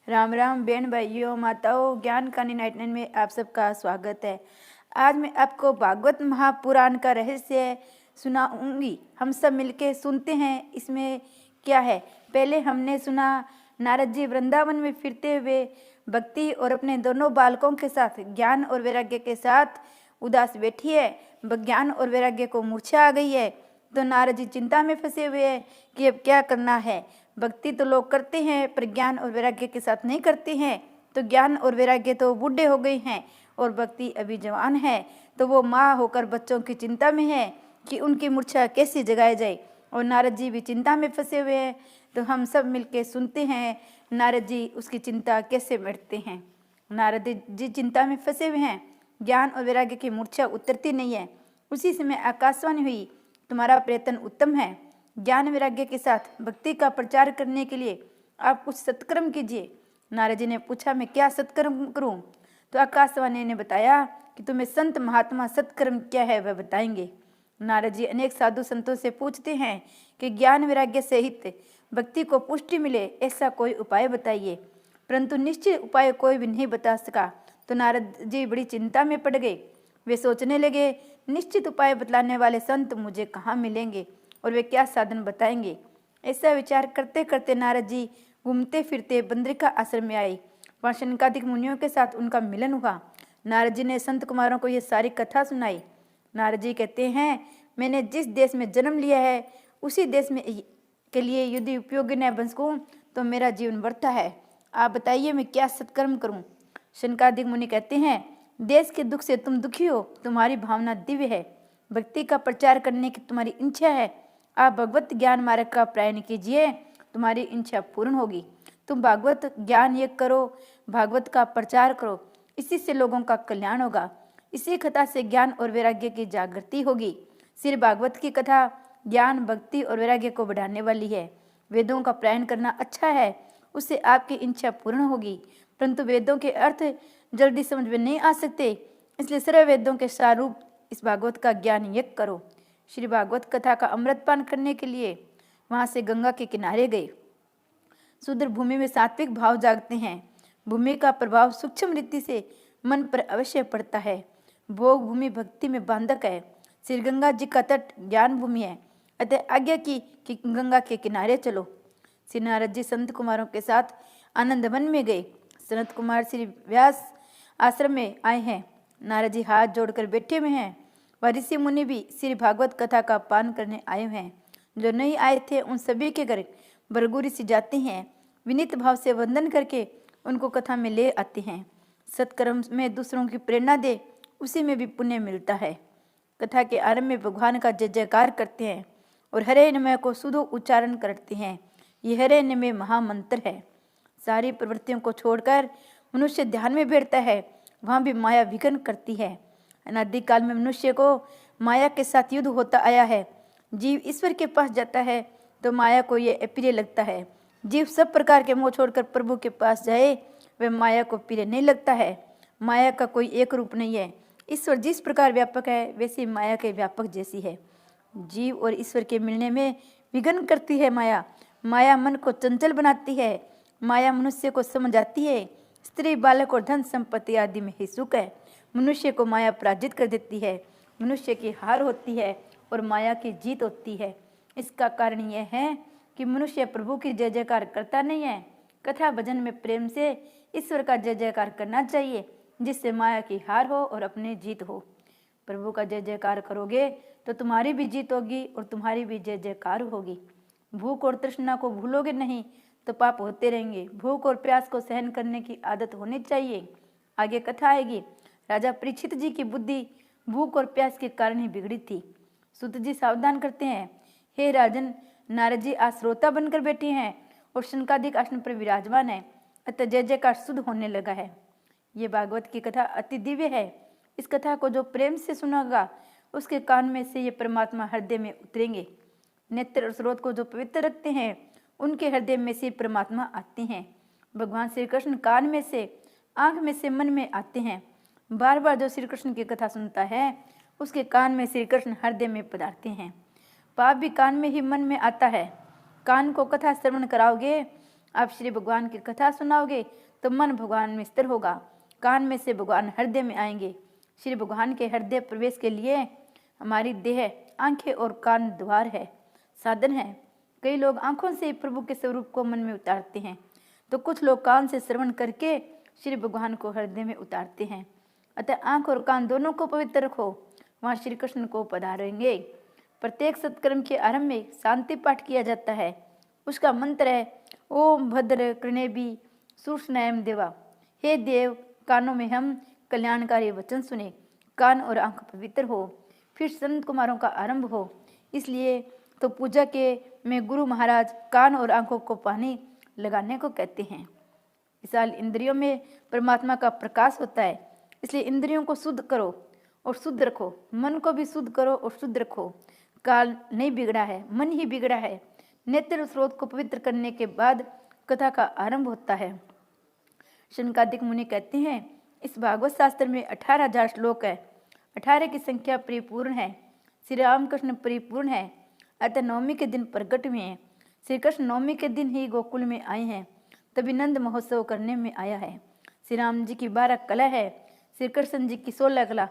राम राम बहन भाइयों माताओं, ज्ञान कहानी 99 में आप सबका स्वागत है। आज मैं आपको भागवत महापुराण का रहस्य सुनाऊंगी। हम सब मिलके सुनते हैं इसमें क्या है। पहले हमने सुना नारद जी वृंदावन में फिरते हुए भक्ति और अपने दोनों बालकों के साथ ज्ञान और वैराग्य के साथ उदास बैठी है। ज्ञान और वैराग्य को मूर्छा आ गई है तो नारद जी चिंता में फंसे हुए हैं कि अब क्या करना है। भक्ति तो लोग करते हैं पर ज्ञान और वैराग्य के साथ नहीं करते हैं। तो ज्ञान और वैराग्य तो बूढ़े हो गए हैं और भक्ति अभी जवान है। तो वो माँ होकर बच्चों की चिंता में है कि उनकी मूर्छा कैसे जगाई जाए। और नारद जी भी चिंता में फंसे हुए हैं। तो हम सब मिलके सुनते हैं नारद जी उसकी चिंता कैसे मिटते हैं। नारद जी चिंता में फंसे हुए हैं, ज्ञान और वैराग्य की मूर्छा उतरती नहीं है। उसी समय आकाशवाणी हुई, तुम्हारा प्रयत्न उत्तम है। ज्ञान वैराग्य के साथ भक्ति का प्रचार करने के लिए आप कुछ सत्कर्म कीजिए। नारद जी ने पूछा, मैं क्या सत्कर्म करूं? तो आकाशवाणी ने बताया कि तुम्हें संत महात्मा सत्कर्म क्या है वह बताएंगे। नारद जी अनेक साधु संतों से पूछते हैं कि ज्ञान वैराग्य सहित भक्ति को पुष्टि मिले ऐसा कोई उपाय बताइए, परंतु निश्चित उपाय कोई भी नहीं बता सका। तो नारद जी बड़ी चिंता में पड़ गए। वे सोचने लगे, निश्चित उपाय बतलाने वाले संत मुझे कहाँ मिलेंगे और वे क्या साधन बताएंगे। ऐसा विचार करते करते नारद जी घूमते फिरते बद्रिका आश्रम में आए। वहाँ शनकादिक मुनियों के साथ उनका मिलन हुआ। नारद जी ने संत कुमारों को ये सारी कथा सुनाई। नारद जी कहते हैं, मैंने जिस देश में जन्म लिया है उसी देश में के लिए यदि उपयोगी न बन सकूं तो मेरा जीवन व्यर्थ है। आप बताइए मैं क्या सत्कर्म करूं? शनकादिक मुनि कहते हैं, देश के दुख से तुम दुखी हो, तुम्हारी भावना दिव्य है, भक्ति का प्रचार करने की तुम्हारी इच्छा है। आप भगवत ज्ञान मार्ग का प्रयाण कीजिए, तुम्हारी इच्छा पूर्ण होगी। तुम भागवत ज्ञान यज्ञ करो, भागवत का प्रचार करो, इसी से लोगों का कल्याण होगा। इसी कथा से ज्ञान और वैराग्य की जागृति होगी। सिर्फ भागवत की कथा ज्ञान भक्ति और वैराग्य को बढ़ाने वाली है। वेदों का प्रयाण करना अच्छा है, उससे आपकी इच्छा पूर्ण होगी, परंतु वेदों के अर्थ जल्दी समझ में नहीं आ सकते, इसलिए सर्व वेदों के सारूप इस भागवत का ज्ञान यज्ञ करो। श्री भागवत कथा का अमृतपान करने के लिए वहां से गंगा के किनारे गए। शुद्र भूमि में सात्विक भाव जागते हैं। भूमि का प्रभाव सूक्ष्म रीति से मन पर अवश्य पड़ता है। भोग भूमि भक्ति में बांधक है। श्री गंगा जी का तट ज्ञान भूमि है, अतः आज्ञा की कि गंगा के किनारे चलो। श्री नारद जी संत कुमारों के साथ आनंद वन में गए। सनत कुमार श्री व्यास आश्रम में आए हैं। नारद जी हाथ जोड़कर बैठे हुए हैं। वह ऋषि मुनि भी श्री भागवत कथा का पान करने आए हैं। जो नहीं आए थे उन सभी के घर भृगु ऋषि जाते हैं, विनीत भाव से वंदन करके उनको कथा में ले आते हैं। सत्कर्म में दूसरों की प्रेरणा दे, उसी में भी पुण्य मिलता है। कथा के आरंभ में भगवान का जय जयकार करते हैं और हरे नमः को शुद्ध उच्चारण करते हैं। ये हरे नमः महामंत्र है। सारी प्रवृत्तियों को छोड़कर मनुष्य ध्यान में बैठता है, वहाँ भी माया विघ्न करती है। अनादिकाल में मनुष्य को माया के साथ युद्ध होता आया है। जीव ईश्वर के पास जाता है तो माया को ये अप्रिय लगता है। जीव सब प्रकार के मोह छोड़कर प्रभु के पास जाए, वह माया को प्रिय नहीं लगता है। माया का कोई एक रूप नहीं है। ईश्वर जिस प्रकार व्यापक है वैसी माया के व्यापक जैसी है। जीव और ईश्वर के मिलने में विघ्न करती है माया। माया मन को चंचल बनाती है। माया मनुष्य को समझाती है। स्त्री बालक और धन संपत्ति आदि में ही सुख है। मनुष्य को माया पराजित कर देती है। मनुष्य की हार होती है और माया की जीत होती है। इसका कारण यह है कि मनुष्य प्रभु की जय जयकार करता नहीं है। कथा भजन में प्रेम से ईश्वर का जय जयकार करना चाहिए, जिससे माया की हार हो और अपनी जीत हो। प्रभु का जय जयकार करोगे तो तुम्हारी भी जीत होगी और तुम्हारी भी जय जयकार होगी। भूख और तृष्णा को भूलोगे नहीं तो पाप होते रहेंगे। भूख और प्यास को सहन करने की आदत होनी चाहिए। आगे कथा आएगी। राजा परीक्षित जी की बुद्धि भूख और प्यास के कारण ही बिगड़ी थी। सूत जी सावधान करते हैं, हे राजन, नारद जी आज श्रोता बनकर बैठे हैं और शनकादिक आसन पर विराजमान है, अतः जय जयकार शुद्ध होने लगा है। ये भागवत की कथा अति दिव्य है। इस कथा को जो प्रेम से सुनेगा उसके कान में से ये परमात्मा हृदय में उतरेंगे। नेत्र और स्रोत को जो पवित्र रखते हैं उनके हृदय में से परमात्मा आते हैं। भगवान श्री कृष्ण कान में से, आंख में से, मन में आते हैं। बार बार जो श्री कृष्ण की कथा सुनता है उसके कान में श्री कृष्ण हृदय में पधारते हैं। पाप भी कान में ही मन में आता है। कान को कथा श्रवण कराओगे, आप श्री भगवान की कथा सुनाओगे तो मन भगवान में स्थिर होगा, कान में से भगवान हृदय में आएंगे। श्री भगवान के हृदय प्रवेश के लिए हमारी देह, आंखें और कान द्वार है, साधन है। कई लोग आंखों से प्रभु के स्वरूप को मन में उतारते हैं, तो कुछ लोग कान से श्रवण करके श्री भगवान को हृदय में उतारते हैं। अतः आंख और कान दोनों को पवित्र रखो, वहाँ श्री कृष्ण को पधारेंगे। प्रत्येक सत्कर्म के आरंभ में शांति पाठ किया जाता है। उसका मंत्र है ओम भद्र कृणेबी सूक्ष्म देवा। हे देव, कानों में हम कल्याणकारी वचन सुने, कान और आंख पवित्र हो। फिर संत कुमारों का आरंभ हो। इसलिए तो पूजा के में गुरु महाराज कान और आंखों को पानी लगाने को कहते हैं। विशाल इंद्रियों में परमात्मा का प्रकाश होता है, इसलिए इंद्रियों को शुद्ध करो और शुद्ध रखो। मन को भी शुद्ध करो और शुद्ध रखो। काल नहीं बिगड़ा है, मन ही बिगड़ा है। नेत्र स्रोत को पवित्र करने के बाद कथा का आरंभ होता है। शनकादिक मुनि कहते हैं इस भागवत शास्त्र में 18,000 श्लोक है। 18 की संख्या परिपूर्ण है। श्री रामकृष्ण परिपूर्ण है, अतः नवमी के दिन प्रकट हुए हैं। श्री कृष्ण नवमी के दिन ही गोकुल में आए हैं, तभी नंद महोत्सव करने में आया है। श्री राम जी की 12 कला है, श्री कृष्ण जी की 16 कला।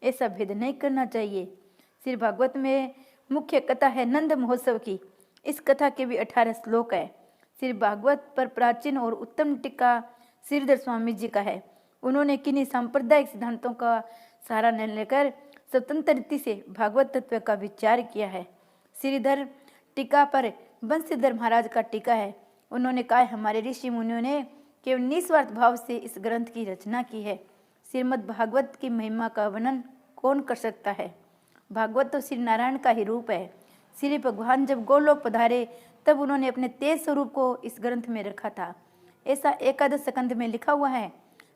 ऐसा भेद नहीं करना चाहिए। श्री भागवत में मुख्य कथा है नंद महोत्सव की। इस कथा के भी 18 श्लोक है। श्री भागवत पर प्राचीन और उत्तम टीका श्रीधर स्वामी जी का है। उन्होंने किन्हीं सांप्रदायिक सिद्धांतों का सहारा न लेकर स्वतंत्र रीति से भागवत तत्व का विचार किया है। श्रीधर टीका पर बंशीधर महाराज का टीका है। उन्होंने कहा हमारे ऋषि मुनियों ने केवल निस्वार्थ भाव से इस ग्रंथ की रचना की है। श्रीमद् भागवत की महिमा का वर्णन कौन कर सकता है। भागवत तो श्री नारायण का ही रूप है। श्री भगवान जब गोलोक पधारे तब उन्होंने अपने तेज स्वरूप को इस ग्रंथ में रखा था, ऐसा एकादश स्कंध में लिखा हुआ है।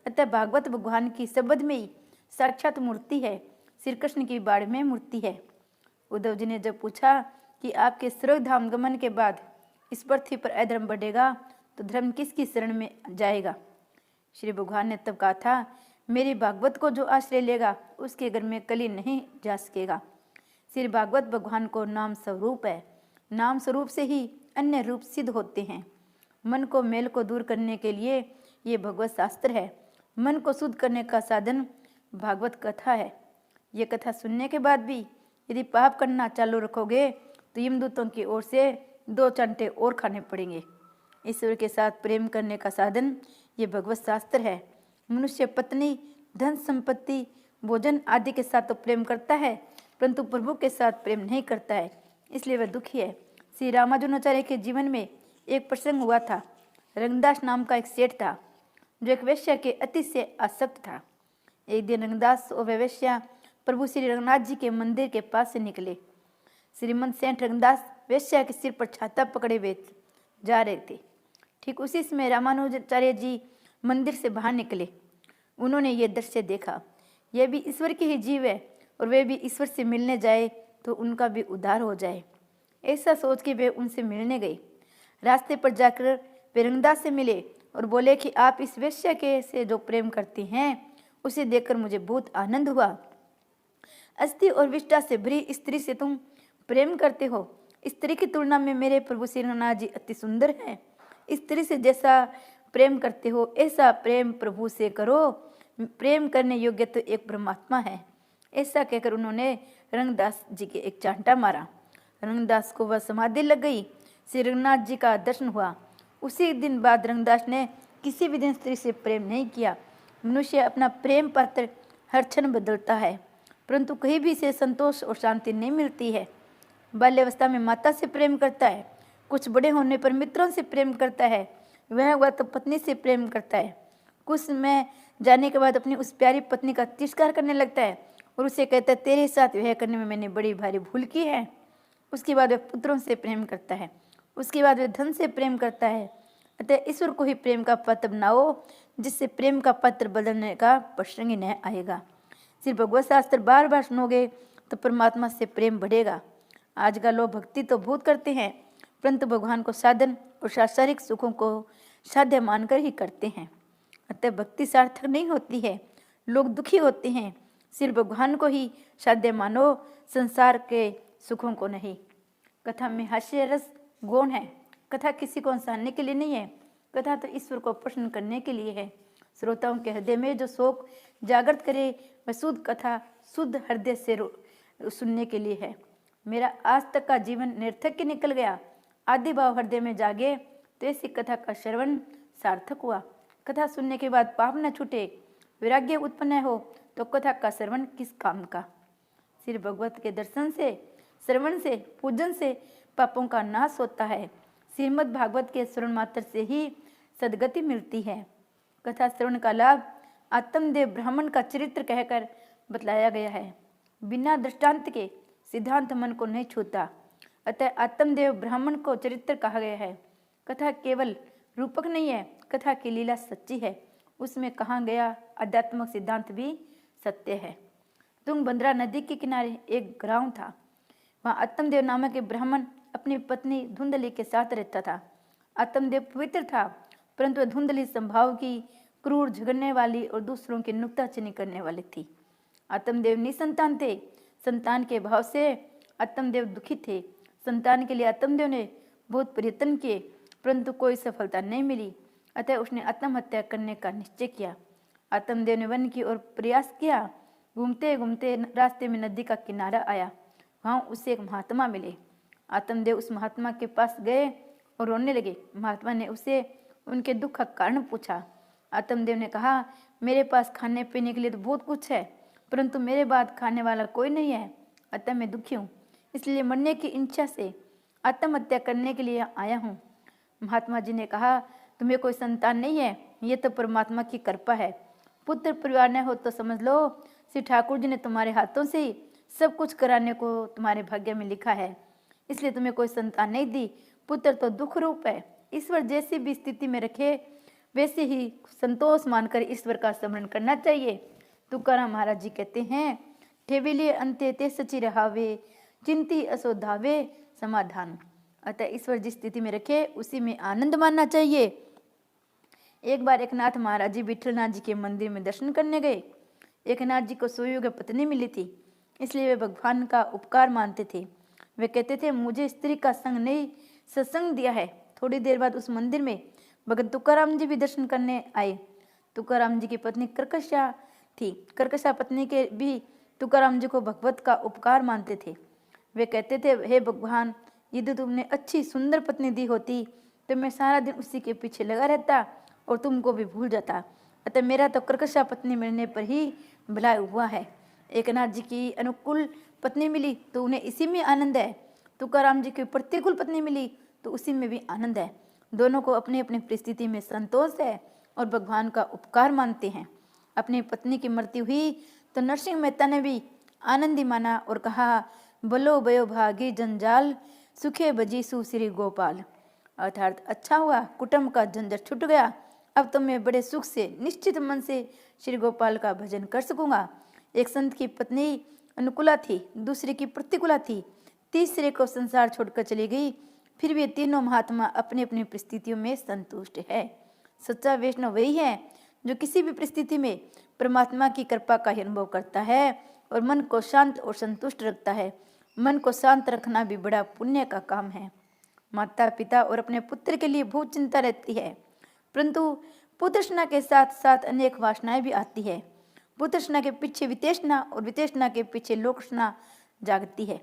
अतः भागवत भगवान की शब्द में ही साक्षात मूर्ति है, श्री कृष्ण की बाढ़ में मूर्ति है। उद्धव जी ने जब पूछा कि आपके स्वर्ग धाम गमन के बाद इस पृथ्वी पर अधर्म बढ़ेगा तो धर्म किसकी शरण में जाएगा। श्री भगवान ने तब कहा था मेरी भागवत को जो आश्रय लेगा उसके घर में कली नहीं जा सकेगा। श्री भागवत भगवान को नाम स्वरूप है। नाम स्वरूप से ही अन्य रूप सिद्ध होते हैं। मन को मेल को दूर करने के लिए ये भगवत शास्त्र है। मन को शुद्ध करने का साधन भागवत कथा है। ये कथा सुनने के बाद भी यदि पाप करना चालू रखोगे तो यमदूतों की ओर से 2 चांटे और खाने पड़ेंगे। ईश्वर के साथ प्रेम करने का साधन ये भगवत शास्त्र है। मनुष्य पत्नी, धन संपत्ति, भोजन आदि के साथ तो प्रेम करता है, परंतु प्रभु के साथ प्रेम नहीं करता है, इसलिए वह दुखी है। श्री रामानुजाचार्य के जीवन में एक प्रसंग हुआ था। रंगदास नाम का एक सेठ था जो एक वेश्या के अति से आसक्त था। एक दिन रंगदास और वह वेश्या प्रभु श्री रंगनाथ जी के मंदिर के पास से निकले। श्रीमंत सेठ रंगदास वेश्या के सिर पर छाता पकड़े हुए जा रहे थे। ठीक उसी समय रामानुजाचार्य जी मंदिर से बाहर निकले। उन्होंने ये दृश्य देखा। यह भी ईश्वर के ही जीव है और वे भी ईश्वर से मिलने जाए तो उनका भी उद्धार हो जाए। ऐसा सोच के वे उनसे मिलने गए। रास्ते पर जाकर वे रंगदास से मिले और बोले कि आप इस वेश्या के से जो प्रेम करती हैं उसे देखकर मुझे बहुत आनंद हुआ। अस्थि और विष्ठा से भरी स्त्री से तुम प्रेम करते हो। स्त्री की तुलना में मेरे प्रभु श्री रंगनाथ जी अति सुंदर हैं। स्त्री से जैसा प्रेम करते हो ऐसा प्रेम प्रभु से करो। प्रेम करने योग्य तो एक परमात्मा है। ऐसा कहकर उन्होंने रंगदास जी के एक चांटा मारा। रंगदास को वह समाधि लग गई। श्री रंगनाथ जी का दर्शन हुआ। उसी दिन बाद रंगदास ने किसी भी दिन स्त्री से प्रेम नहीं किया। मनुष्य अपना प्रेम पात्र हर क्षण बदलता है, परंतु कहीं भी से संतोष और शांति नहीं मिलती है। बाल्यावस्था में माता से प्रेम करता है, कुछ बड़े होने पर मित्रों से प्रेम करता है, वह हुआ तो पत्नी से प्रेम करता है। कुछ समय जाने के बाद अपनी उस प्यारी पत्नी का तिरस्कार करने लगता है और उसे कहता है तेरे साथ वह करने में मैंने बड़ी भारी भूल की है। उसके बाद वह पुत्रों से प्रेम करता है, उसके बाद वह धन से प्रेम करता है। अतः ईश्वर को ही प्रेम का पात्र बनाओ, जिससे प्रेम का पात्र बदलने का प्रसंग ही न आएगा। सिर्फ भगवत शास्त्र बार बार सुनोगे तो परमात्मा से प्रेम बढ़ेगा। आजकल लोग भक्ति तो बहुत करते हैं, परंतु भगवान को साधन और सांसारिक सुखों को साध्य मानकर ही करते हैं। अतः भक्ति सार्थक नहीं होती है, लोग दुखी होते हैं। सिर्फ भगवान को ही साध्य मानो, संसार के सुखों को नहीं। कथा में हास्य रस गौण है। कथा किसी को हंसाने के लिए नहीं है, कथा तो ईश्वर को प्रसन्न करने के लिए है। श्रोताओं के हृदय में जो शोक जागृत करे वह शुद्ध कथा शुद्ध हृदय से सुनने के लिए है। मेरा आज तक का जीवन निरर्थक ही निकल गया। आदि भाव हृदय में जागे तो ऐसी कथा का श्रवण सार्थक हुआ। कथा सुनने के बाद पाप न छूटे, वैराग्य उत्पन्न हो तो कथा का श्रवण किस काम का। श्री भगवत के दर्शन से, श्रवण से, पूजन से पापों का नाश होता है। श्रीमद् भागवत के श्रवण मात्र से ही सदगति मिलती है। कथा श्रवण का लाभ आत्मदेव ब्राह्मण का चरित्र कहकर बतलाया गया है। बिना दृष्टांत के सिद्धांत मन को नहीं छूता, अतः आत्मदेव ब्राह्मण को चरित्र कहा गया है। कथा केवल रूपक नहीं है, कथा की लीला सच्ची है। उसमें कहा गया आध्यात्मिक सिद्धांत भी सत्य है। तुंगभद्रा नदी के किनारे एक गांव था। वहाँ आत्मदेव नामक एक ब्राह्मण अपनी पत्नी धुंधली के साथ रहता था। आत्मदेव पवित्र था, परंतु धुंधली स्वभाव की क्रूर, झगड़ने वाली और दूसरों की नुक्ताचीनी करने वाली थी। आत्मदेव निसंतान थे। संतान के भाव से आत्मदेव दुखी थे। संतान के लिए आत्मदेव ने बहुत प्रयत्न किए, परंतु कोई सफलता नहीं मिली। अतः उसने आत्महत्या करने का निश्चय किया। आत्मदेव ने वन की ओर प्रयास किया। घूमते घूमते रास्ते में नदी का किनारा आया। वहाँ उसे एक महात्मा मिले। आत्मदेव उस महात्मा के पास गए और रोने लगे। महात्मा ने उसे उनके दुख का कारण पूछा। आत्मदेव ने कहा, मेरे पास खाने पीने के लिए तो बहुत कुछ है, परंतु मेरे बाद खाने वाला कोई नहीं है, अतः मैं दुखी हूँ। इसलिए मरने की इच्छा से आत्महत्या करने के लिए आया हूँ। महात्मा जी ने कहा, तुम्हें कोई संतान नहीं है, ये तो परमात्मा की कृपा है। पुत्र परिवार न हो तो समझ लो श्री ठाकुर जी ने तुम्हारे हाथों से ही सब कुछ कराने को तुम्हारे भाग्य में लिखा है, इसलिए तुम्हें कोई संतान नहीं दी। पुत्र तो दुख रूप है। ईश्वर जैसी भी स्थिति में रखे वैसे ही संतोष मानकर ईश्वर का स्मरण करना चाहिए। तुकाराम महाराज जी कहते हैं, ठेविले अंते ते सची रहावे, चिंती असोधावे समाधान। अतः ईश्वर जिस स्थिति में रखे उसी में आनंद मानना चाहिए। एक बार एकनाथ महाराज जी विठलनाथ जी के मंदिर में दर्शन करने गए। एकनाथ जी को सुयोग्य पत्नी मिली थी, इसलिए वे भगवान का उपकार मानते थे। वे कहते थे, मुझे स्त्री का संग नहीं सत्संग दिया है। थोड़ी देर बाद उस मंदिर में भगत तुकाराम जी भी दर्शन करने आए। तुकाराम जी की पत्नी कर्कशा थी। कर्कशा पत्नी के भी तुकाराम जी को भगवत का उपकार मानते थे। वे कहते थे, हे भगवान, यदि तुमने अच्छी सुंदर पत्नी दी होती तो मैं सारा दिन उसी के पीछे लगा रहता और तुमको भी भूल जाता। अतः मेरा तो कर्कशा पत्नी मिलने पर ही भला हुआ है। एकनाथ जी की अनुकूल पत्नी मिली तो उन्हें इसी में आनंद है। तुकाराम जी की प्रतिकूल पत्नी मिली तो उसी में भी आनंद है। दोनों को अपनी अपनी परिस्थिति में संतोष है और भगवान का उपकार मानते हैं। अपनी पत्नी की मृत्यु हुई तो नरसिंह मेहता ने भी आनंदी माना और कहा, बलो भयो भागी जंजाल, सुखे बजीसु श्री गोपाल। अर्थात अच्छा हुआ, कुटुंब का झंझट छूट गया। अब तो मैं बड़े सुख से निश्चित मन से श्री गोपाल का भजन कर सकूंगा। एक संत की पत्नी अनुकूला थी, दूसरे की प्रतिकूला थी, तीसरे को संसार छोड़कर चली गई। फिर भी तीनों महात्मा अपनी अपनी परिस्थितियों में संतुष्ट है। सच्चा वैष्णव वही है जो किसी भी परिस्थिति में परमात्मा की कृपा का अनुभव करता है और मन को शांत और संतुष्ट रखता है। मन को शांत रखना भी बड़ा पुण्य का काम है। माता पिता और अपने पुत्र के लिए बहुत चिंता रहती है, परंतु पुत्रष्णा के साथ साथ अनेक वासनाएं भी आती है। पुत्रष्णा के पीछे वितेष्णा और वितेष्णा के पीछे लोकष्णा जागती है।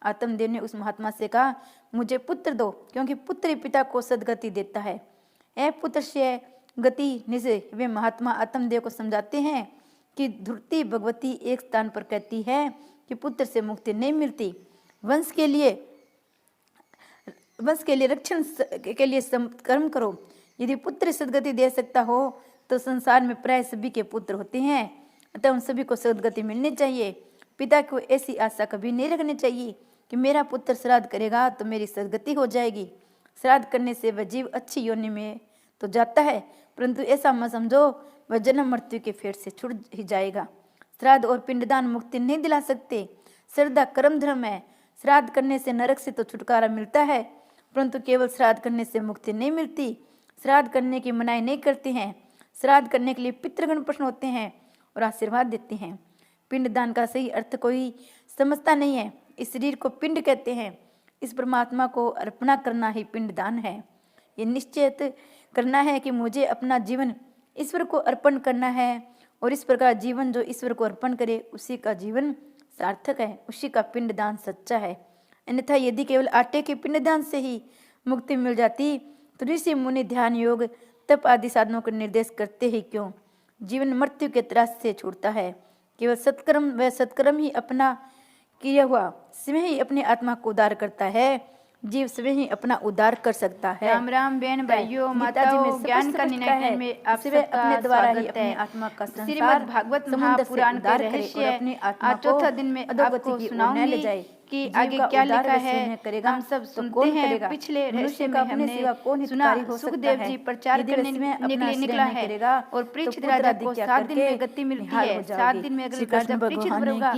आत्मदेव ने उस महात्मा से कहा, मुझे पुत्र दो, क्योंकि पुत्र ही पिता को सदगति देता है। ए पुत्र से गति निजे। वे महात्मा आत्मदेव को समझाते हैं कि ध्रुति भगवती एक स्थान पर कहती है कि पुत्र से मुक्ति नहीं मिलती। वंश के लिए रक्षण के लिए कर्म करो। यदि पुत्र सदगति दे सकता हो तो संसार में प्राय सभी के पुत्र होते हैं, अतः उन सभी को सदगति मिलनी चाहिए। पिता को ऐसी आशा कभी नहीं रखनी चाहिए कि मेरा पुत्र श्राद्ध करेगा तो मेरी सदगति हो जाएगी। श्राद्ध करने से वह जीव अच्छी योनि में तो जाता है, परंतु ऐसा मत समझो वह जन्म मृत्यु के फेर से छूट ही जाएगा। श्राद्ध और पिंडदान मुक्ति नहीं दिला सकते। श्रद्धा कर्म धर्म है। श्राद्ध करने से नरक से तो छुटकारा मिलता है, परंतु केवल श्राद्ध करने से मुक्ति नहीं मिलती। श्राद्ध करने की मनाही नहीं करते हैं। श्राद्ध करने के लिए पितृगण प्रश्न होते हैं और आशीर्वाद देते हैं। पिंडदान का सही अर्थ कोई समझता नहीं है। इस शरीर को पिंड कहते हैं। इस परमात्मा को अर्पणा करना ही पिंडदान है। ये निश्चित करना है कि मुझे अपना जीवन ईश्वर को अर्पण करना है, और इस प्रकार जीवन जो ईश्वर को अर्पण करे उसी का जीवन सार्थक है, उसी का पिंडदान सच्चा है। अन्यथा यदि केवल आटे के पिंडदान से ही मुक्ति मिल जाती तो ऋषि मुनि ध्यान योग तप आदि साधनों का निर्देश करते ही क्यों। जीवन मृत्यु के त्रास से छूटता है। केवल सत्कर्म व सत्कर्म ही अपना किया हुआ स्वयं ही अपनी आत्मा को उद्धार करता है। जीव स्वयं ही अपना उद्धार कर सकता है। राम राम बहन भाइयों माताओं, ज्ञान का निर्णय में आप अपने द्वारा ही स्वागत है। अपनी आत्मा का श्रीमद् भागवत महापुराण का रहस्य आज चौथा दिन में आपको सुनाऊंगी कि आगे क्या लिखा है। हम सब सुनते हैं। पिछले रहस्य में हमने सुना सुखदेव जी प्रचार करने निकला है और परीक्षित राजा को 7 दिन में गति मिलती है। 7 दिन में अगर राजा परीक्षित बनेगा,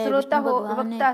श्रोता हो वक्ता